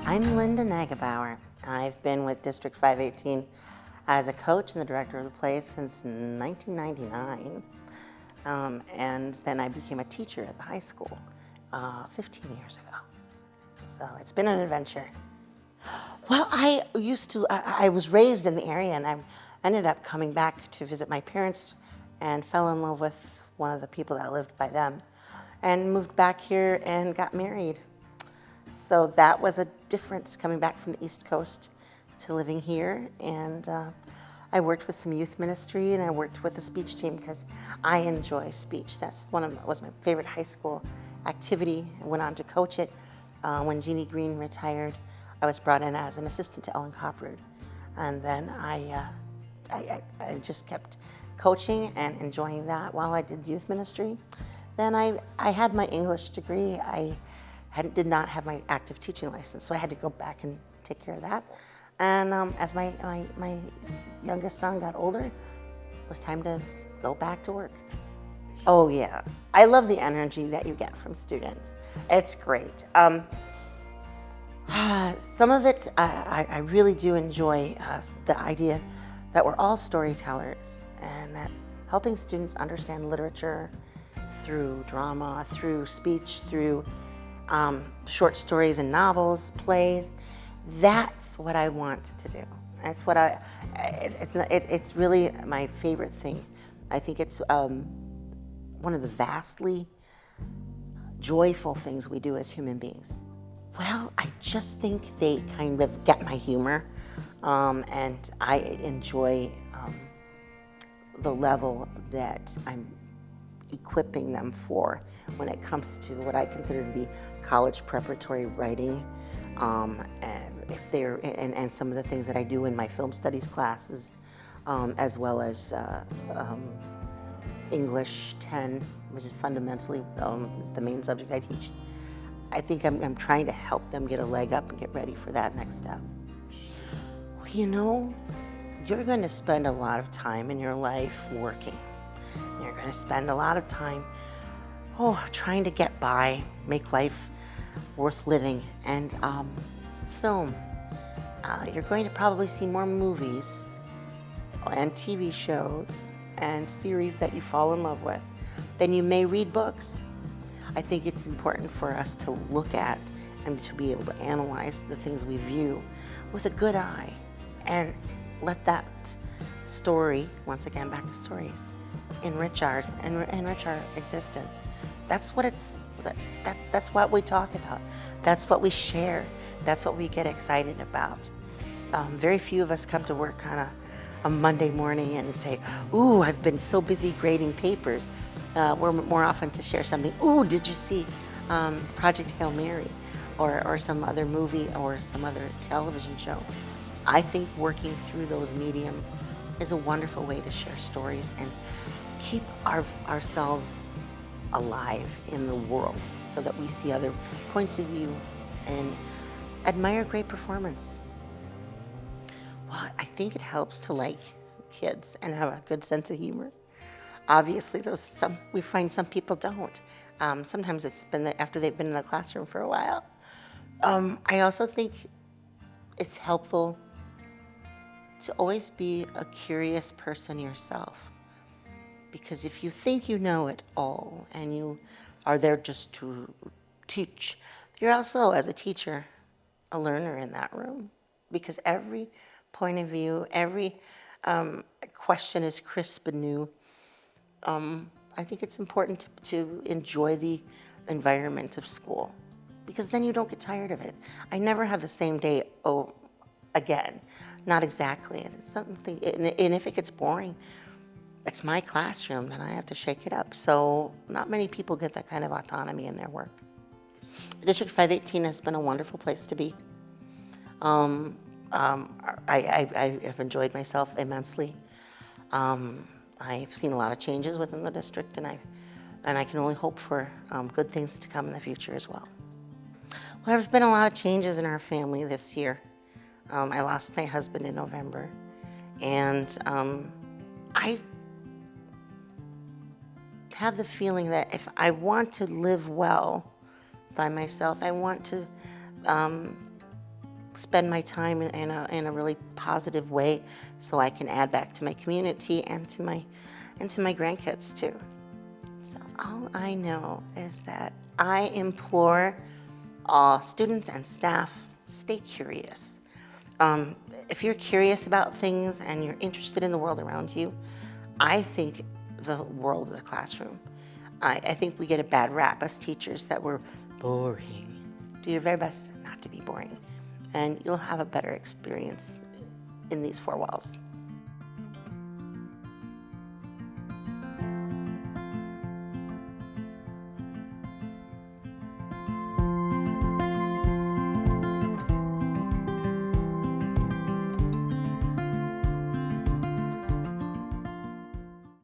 I'm Linda Neugebauer. I've been with District 518 as a coach and the director of the place since 1999. And then I became a teacher at the high school 15 years ago. So it's been an adventure. Well, I was raised in the area, and I ended up coming back to visit my parents and fell in love with one of the people that lived by them and moved back here and got married. So that was a difference coming back from the East Coast to living here. And I worked with some youth ministry, and I worked with the speech team because I enjoy speech. That's was my favorite high school activity. I went on to coach it. When Jeannie Green retired, I was brought in as an assistant to Ellen Copperud. And then I just kept coaching and enjoying that while I did youth ministry. Then I had my English degree. I did not have my active teaching license, so I had to go back and take care of that. And as my youngest son got older, it was time to go back to work. Oh yeah, I love the energy that you get from students. It's great. Some of it, I really do enjoy the idea that we're all storytellers and that helping students understand literature through drama, through speech, through short stories and novels, plays. That's what I want to do. That's what it's really my favorite thing. I think it's one of the vastly joyful things we do as human beings. Well, I just think they kind of get my humor, and I enjoy the level that I'm equipping them for when it comes to what I consider to be college preparatory writing, and if they're and some of the things that I do in my film studies classes, as well as English 10, which is fundamentally the main subject I teach. I think I'm trying to help them get a leg up and get ready for that next step. Well, you know, you're going to spend a lot of time in your life working. You're going to spend a lot of time trying to get by, make life worth living, and film. You're going to probably see more movies and TV shows and series that you fall in love with than you may read books. I think it's important for us to look at and to be able to analyze the things we view with a good eye and let that story, once again back to stories, enrich our existence. That's what that's what we talk about. That's what we share. That's what we get excited about. Very few of us come to work on a Monday morning and say, "Ooh, I've been so busy grading papers." We're more often to share something. "Ooh, did you see Project Hail Mary?" or some other movie or some other television show. I think working through those mediums is a wonderful way to share stories and keep ourselves alive in the world so that we see other points of view and admire great performance. Well, I think it helps to like kids and have a good sense of humor. Obviously, we find some people don't. Sometimes it's been after they've been in the classroom for a while. I also think it's helpful to always be a curious person yourself. Because if you think you know it all and you are there just to teach, you're also, as a teacher, a learner in that room. Because every point of view, every question is crisp and new. I think it's important to enjoy the environment of school, because then you don't get tired of it. I never have the same day again. Not exactly. And if it gets boring, it's my classroom, then I have to shake it up. So not many people get that kind of autonomy in their work. District 518 has been a wonderful place to be. I have enjoyed myself immensely. I've seen a lot of changes within the district, and I can only hope for good things to come in the future as well. Well, there's been a lot of changes in our family this year. I lost my husband in November, and I have the feeling that if I want to live well by myself, I want to spend my time in a really positive way so I can add back to my community and to my grandkids too. So all I know is that I implore all students and staff, stay curious. If you're curious about things and you're interested in the world around you, I think the world is a classroom. I think we get a bad rap as teachers that we're boring. Do your very best not to be boring, and you'll have a better experience in these four walls.